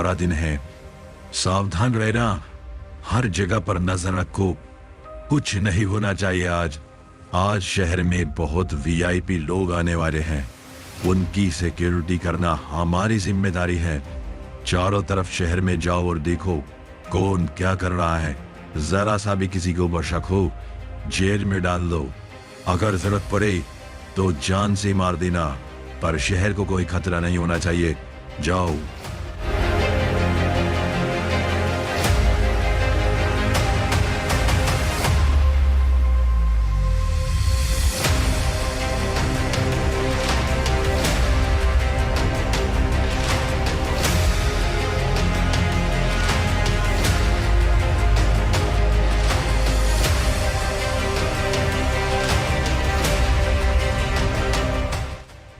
बड़ा दिन है, सावधान रहना, हर जगह पर नजर रखो, कुछ नहीं होना चाहिए। आज शहर में बहुत वीआईपी लोग आने वाले हैं, उनकी सिक्योरिटी करना हमारी जिम्मेदारी है। चारों तरफ शहर में जाओ और देखो कौन क्या कर रहा है। जरा सा भी किसी को ऊपर शक हो, जेल में डाल दो। अगर जरूरत पड़े तो जान से मार देना, पर शहर को कोई खतरा नहीं होना चाहिए। जाओ।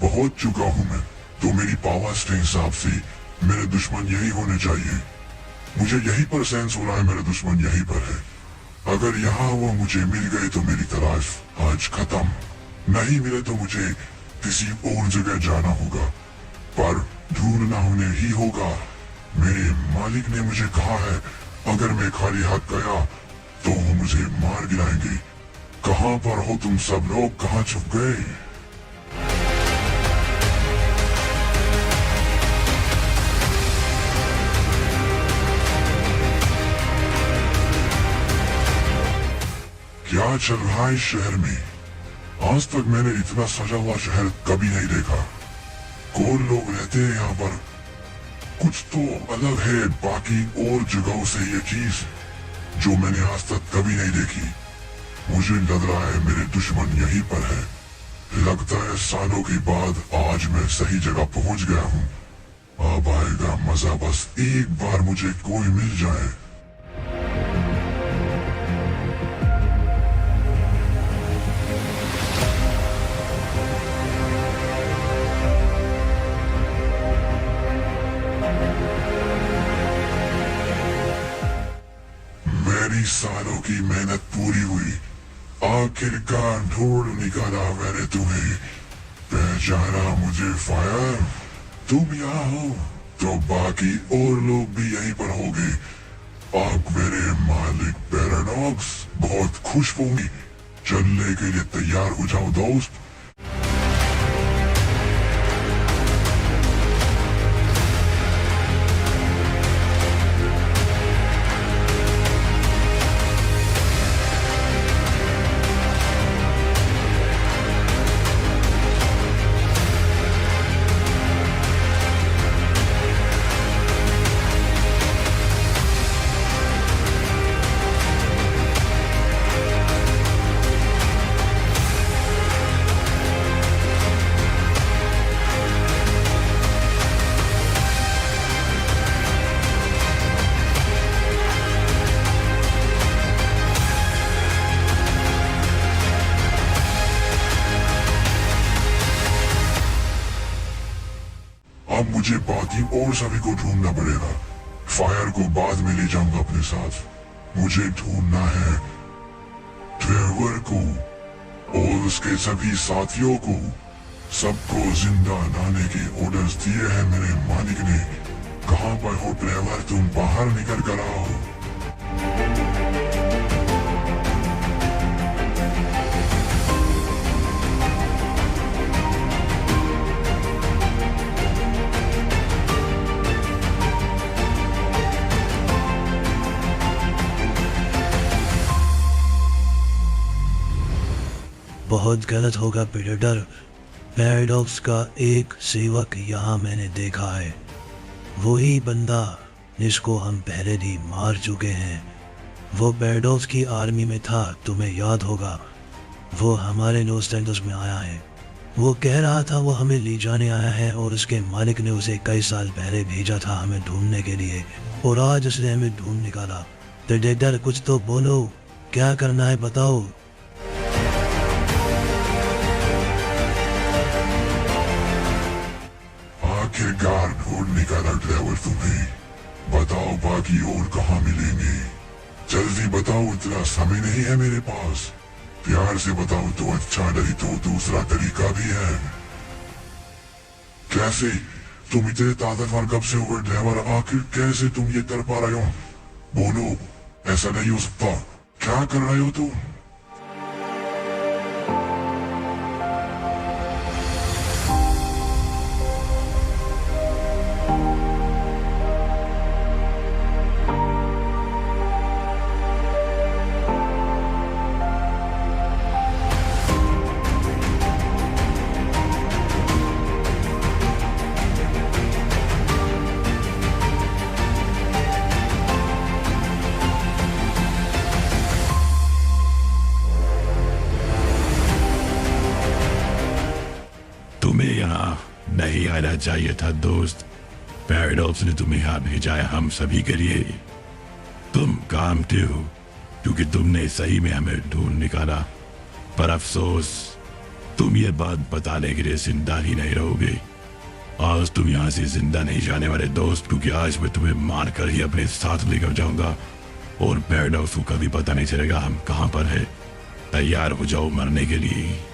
पहुंच चुका हूं मैं, तो मेरी पावर्स के हिसाब से मेरे दुश्मन यही होने चाहिए। मुझे यहीं पर सेंस हो रहा है मेरा दुश्मन यहीं पर है। अगर यहाँ वो मुझे मिल गए तो मेरी तलाश आज खत्म, नहीं मिले तो मुझे किसी और जगह जाना होगा, पर ढूंढना उन्हें ही होगा। मेरे मालिक ने मुझे कहा है अगर मैं खाली हाथ गया तो वो मुझे मार गिराएंगे। कहाँ पर हो तुम सब लोग, कहाँ छुप गए? क्या चल रहा है इस शहर में? आज तक मैंने इतना सजा हुआ शहर कभी नहीं देखा। कौन लोग रहते हैं यहाँ पर? कुछ तो अलग है बाकी और जगहों से ये चीज जो मैंने आज तक कभी नहीं देखी। मुझे लग रहा है मेरे दुश्मन यहीं पर है। लगता है सालों के बाद आज मैं सही जगह पहुंच गया हूँ। अब आएगा मजा, बस एक बार मुझे कोई मिल जाए। मेरी सालों की मेहनत पूरी हुई, आखिरकार ढूंढ निकाला मैंने तुम्हें। पहचाना मुझे फायर? तुम यहाँ हो तो बाकी और लोग भी यहीं पर होंगे। अब मेरे मालिक पैराडॉक्स बहुत खुश होंगी। चलने के लिए तैयार हो जाओ दोस्त। अब मुझे बाकी और सभी को ढूंढना पड़ेगा। फायर को बाद में ले जाऊंगा अपने साथ। मुझे ढूंढना है ट्रेवर को और उसके सभी साथियों को। सबको जिंदा लाने के ऑर्डर्स दिए हैं मेरे मालिक ने। कहाँ पर हो ट्रेवर? तुम बाहर निकल कर आओ। बहुत गलत होगा प्रेडेटर। पैराडॉक्स का एक सेवक यहाँ मैंने देखा है, वही बंदा जिसको हम पहले भी मार चुके हैं। वो पैराडॉक्स की आर्मी में था, तुम्हें याद होगा। वो हमारे लॉस एंजल्स में आया है। वो कह रहा था वो हमें ले जाने आया है और उसके मालिक ने उसे कई साल पहले भेजा था हमें ढूंढने के लिए, और आज उसने हमें ढूंढ निकाला। प्रेडेटर कुछ तो बोलो, क्या करना है बताओ। आखिरकार ढूंढ निकाला ड्राइवर तुम्हें। बताओ बाकी और कहाँ मिलेंगे? जल्दी बताओ, इतना समय नहीं है मेरे पास। प्यार से बताओ तो अच्छा, नहीं तो दूसरा तरीका भी है। कैसे तुम इतने ताकतवर कब से हुए ड्राइवर? आखिर कैसे तुम ये कर पा रहे हो? बोलो, ऐसा नहीं हो सकता। क्या कर रहे हो तुम? तुम्हें यहाँ नहीं आना चाहिए था दोस्त। पैराडॉक्स ने तुम्हें यहाँ भेजा है हम सभी के लिए। तुम काम थे हो क्योंकि तुमने सही में हमें ढूंढ निकाला। पर अफसोस तुम ये बात बताने के लिए जिंदा ही नहीं रहोगे। आज तुम यहाँ से जिंदा नहीं जाने वाले दोस्त, क्योंकि आज मैं तुम्हें मार कर ही अपने साथ लेकर जाऊंगा और पैराडॉक्स को कभी पता नहीं चलेगा हम कहाँ पर है। तैयार हो जाओ मरने के लिए।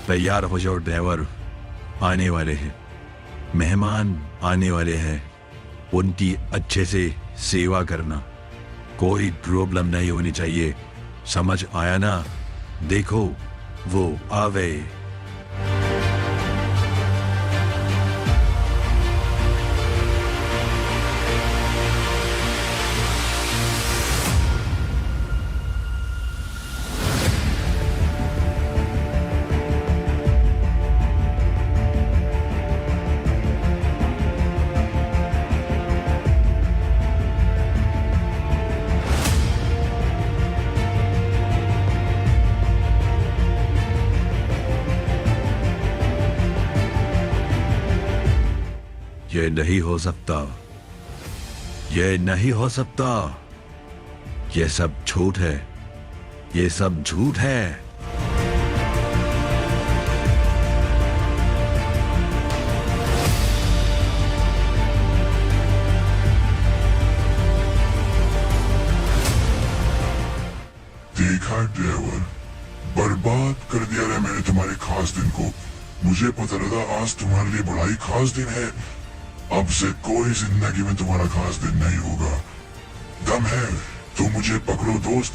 तैयार हो जाओ ड्राइवर, आने वाले हैं मेहमान, आने वाले हैं। उनकी अच्छे से सेवा करना, कोई प्रॉब्लम नहीं होनी चाहिए। समझ आया ना? देखो वो आ गए। ये नहीं हो सकता, ये नहीं हो सकता। ये सब झूठ है, ये सब झूठ है। देखा ड्राइवर, बर्बाद कर दिया है मैंने तुम्हारे खास दिन को। मुझे पता लगा आज तुम्हारे लिए बड़ा ही खास दिन है। अब से कोई जिंदगी में तुम्हारा खास दिन नहीं होगा। दम है तो मुझे पकड़ो दोस्त,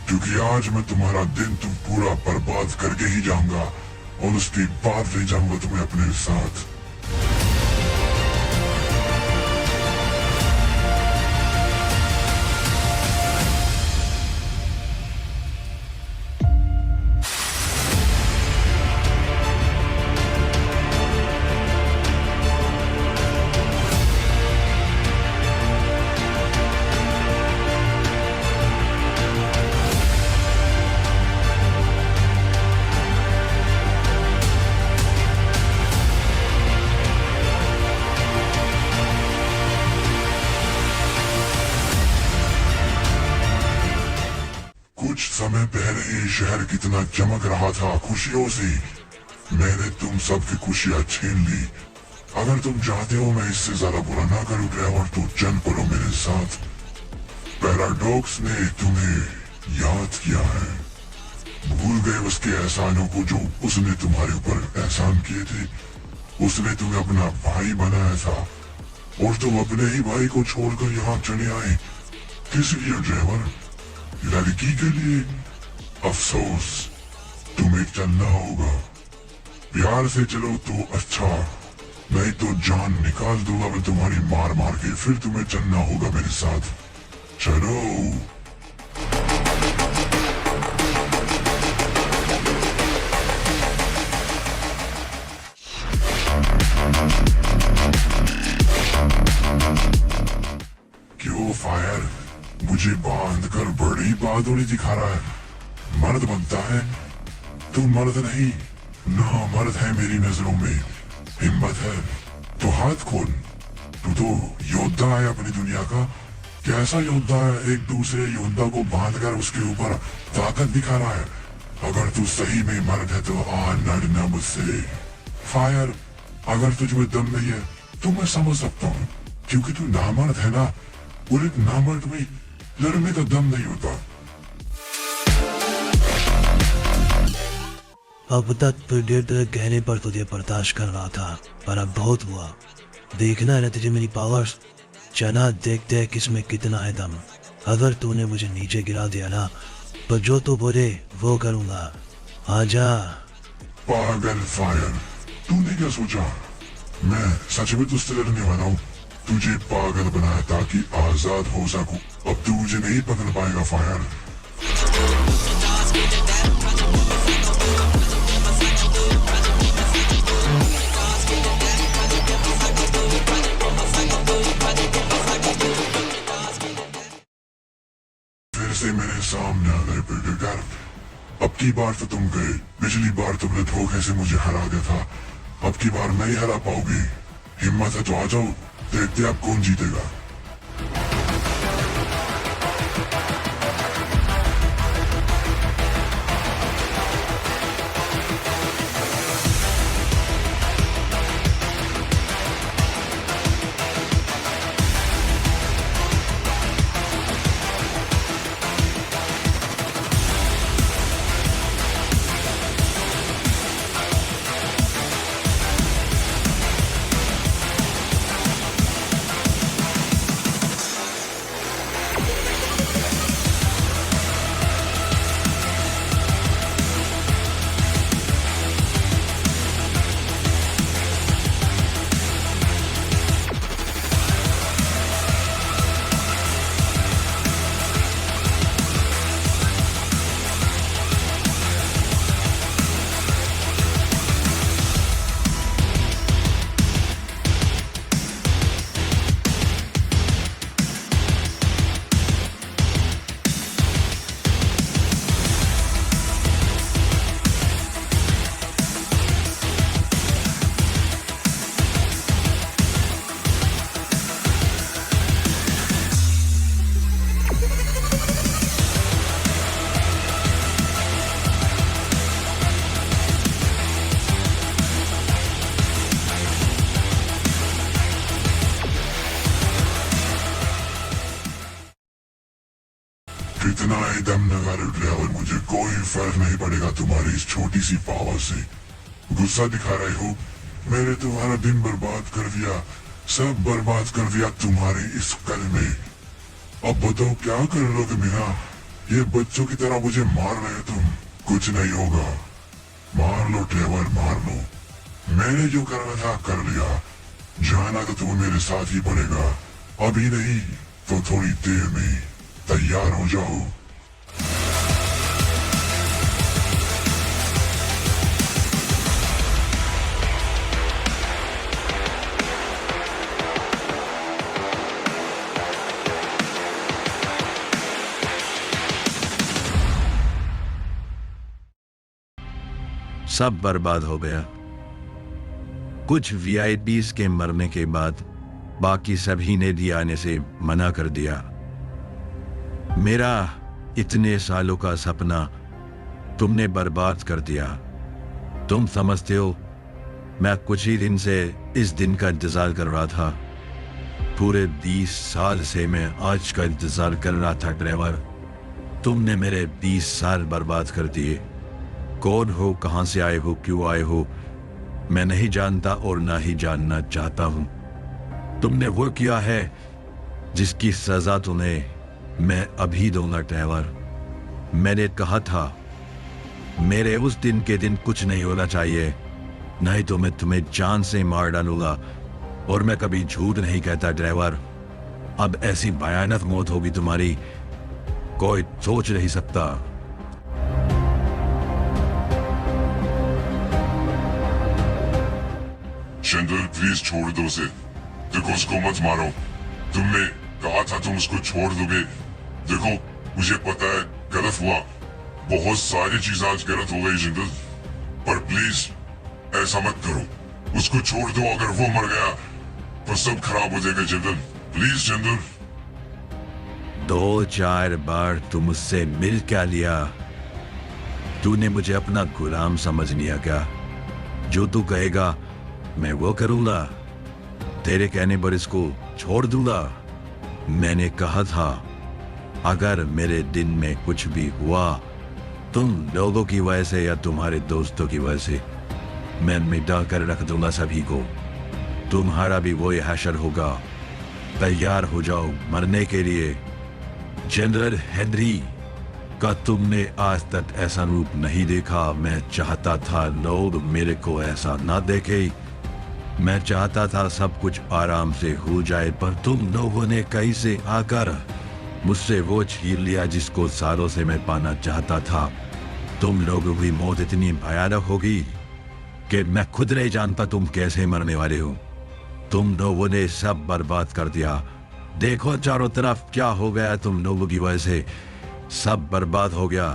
क्योंकि आज मैं तुम्हारा दिन तुम पूरा बर्बाद करके ही जाऊंगा और उसके बाद ले जाऊंगा तुम्हें अपने साथ। कुछ समय पहले ये शहर कितना चमक रहा था खुशियों से। मैंने तुम सबकी खुशियां छीन ली। अगर तुम चाहते हो मैं इससे ज्यादा बुरा ना करूं ड्राइवर तो चल पड़ो मेरे साथ। पैराडॉक्स ने तुम्हें याद किया है। भूल गए उसके एहसानों को जो उसने तुम्हारे ऊपर एहसान किए थे। उसने तुम्हें अपना भाई बनाया था और तुम अपने ही भाई को छोड़कर यहाँ चले आए। किस लिए ड्राइवर? लड़की के लिए? अफसोस, तुम्हें चलना होगा। प्यार से चलो तो अच्छा, नहीं तो जान निकाल दूंगा मैं तुम्हारी मार मार के। फिर तुम्हें चलना होगा मेरे साथ। चलो। क्यों फायर मुझे बांध कर बड़ी बहादुरी दिखा रहा है? मर्द बनता है? तू मर्द नहीं, ना मर्द है मेरी नजरों में। हिम्मत है तो हाथ खोल। तू तो योद्धा है अपनी दुनिया का। कैसा योद्धा है? एक दूसरे योद्धा को बांधकर उसके ऊपर ताकत दिखा रहा है। अगर तू सही में मर्द है तो आ लड़ना मुझसे। फायर, अगर तुझमें दम नहीं है तो मैं समझ सकता हूँ, क्योंकि तू नामर्द है ना। और एक नामर्द में लड़ने का दम नहीं होता। अब तक प्रेडेटर कहने पर तुझे बर्दाश्त कर रहा था, पर अब बहुत हुआ। देखना है ना तुझे मेरी पावर्स। चना देखते हैं किसमें कितना है दम। अगर तूने मुझे नीचे गिरा दिया ना तो जो तू बोले वो करूंगा। आजा। पागल फायर, तूने क्या सोचा? मैं सच में तुझसे लड़ने वाला हूँ। तुझे पागल बनाया ताकि आजाद हो सकूं। अब तू मुझे नहीं पकड़ पाएगा फायर। फिर से मेरे सामने आ गए प्रेडेटर। अब की बार तो तुम गए। पिछली बार तुमने धोखे से मुझे हरा दिया था। अब की बार नहीं हरा पाओगी। हिम्मत है तो आ जाओ, देखते अब कौन जीतेगा। कितना ही दम लगा ड्राइवर, मुझे कोई फर्क नहीं पड़ेगा तुम्हारी इस छोटी सी पावर से। गुस्सा दिखा रहे हो? मैंने तुम्हारा दिन बर्बाद कर दिया, सब बर्बाद कर दिया तुम्हारे इस कल में। अब बताओ क्या कर लोगे मेरा? ये बच्चों की तरह मुझे मार रहे हो तुम। कुछ नहीं होगा। मार लो ड्राइवर, मार लो। मैंने जो करना था कर लिया। जाना तो तुम्हें मेरे साथ ही पड़ेगा। अभी नहीं तो थोड़ी देर में। तैयार हो जाओ। सब बर्बाद हो गया। कुछ वीआईपीज के मरने के बाद बाकी सभी ने दिया आने से मना कर दिया। मेरा इतने सालों का सपना तुमने बर्बाद कर दिया। तुम समझते हो मैं कुछ ही दिन से इस दिन का इंतजार कर रहा था। पूरे 20 साल से मैं आज का इंतजार कर रहा था ड्राइवर। तुमने मेरे 20 साल बर्बाद कर दिए। कौन हो, कहां से आए हो, क्यों आए हो, मैं नहीं जानता और ना ही जानना चाहता हूं। तुमने वो किया है जिसकी सजा तुम्हें मैं अभी दूंगा ड्राइवर। मैंने कहा था मेरे उस दिन के दिन कुछ नहीं होना चाहिए, नहीं तो मैं तुम्हें जान से मार डालूंगा। और मैं कभी झूठ नहीं कहता ड्राइवर। अब ऐसी भयानक मौत होगी तुम्हारी, कोई सोच नहीं सकता। चंदर प्लीज छोड़ दो उसे। देखो उसको मत मारो। तुमने कहा था तुम उसको छोड़ दोगे। देखो मुझे पता है गलत हुआ, बहुत सारी चीजें आज गलत हो गई जिंदल, पर प्लीज ऐसा मत करो। उसको छोड़ दो। अगर वो मर गया तो सब खराब हो जाएगा जिंदल। प्लीज जिंदल। 2-4 बार तुम मुझसे मिल क्या लिया? तूने मुझे अपना गुलाम समझ लिया क्या? जो तू कहेगा मैं वो करूंगा, तेरे कहने पर इसको छोड़ दूंगा। मैंने कहा था अगर मेरे दिन में कुछ भी हुआ तुम लोगों की वजह से या तुम्हारे दोस्तों की वजह से, मैं मिटा कर रख दूंगा सभी को। तुम्हारा भी वही हशर होगा। तैयार हो जाओ मरने के लिए। जनरल हेनरी का तुमने आज तक ऐसा रूप नहीं देखा। मैं चाहता था लोग मेरे को ऐसा ना देखे। मैं चाहता था सब कुछ आराम से हो जाए, पर तुम लोगों ने कहीं से आकर मुझसे वो छीन लिया जिसको सालों से मैं पाना चाहता था। तुम लोगों की मौत इतनी भयानक होगी कि मैं खुद नहीं जानता तुम कैसे मरने वाले हो। तुम लोगों ने सब बर्बाद कर दिया। देखो चारों तरफ क्या हो गया तुम लोगों की वजह से। सब बर्बाद हो गया।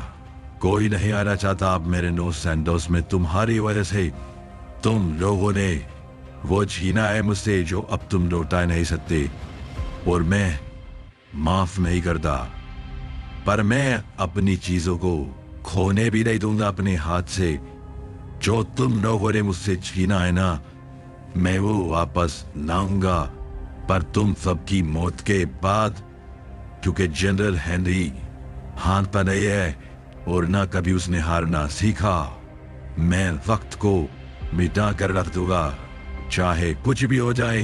कोई नहीं आना चाहता अब मेरे नोस सैंडोस में तुम्हारी वजह से। तुम लोगों ने वो छीना है मुझसे जो अब तुम लौटा नहीं सकते, और मैं माफ नहीं करता। पर मैं अपनी चीजों को खोने भी नहीं दूंगा अपने हाथ से। जो तुम लोगों ने मुझसे छीना है ना, मैं वो वापस लाऊंगा, पर तुम सबकी मौत के बाद। क्योंकि जनरल हेनरी हारता नहीं है और ना कभी उसने हारना सीखा। मैं वक्त को मिटा कर रख दूंगा, चाहे कुछ भी हो जाए।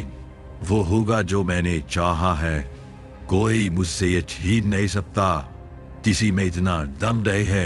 वो होगा जो मैंने चाहा है। कोई मुझसे ये छीन नहीं सकता। किसी में इतना दम नहीं है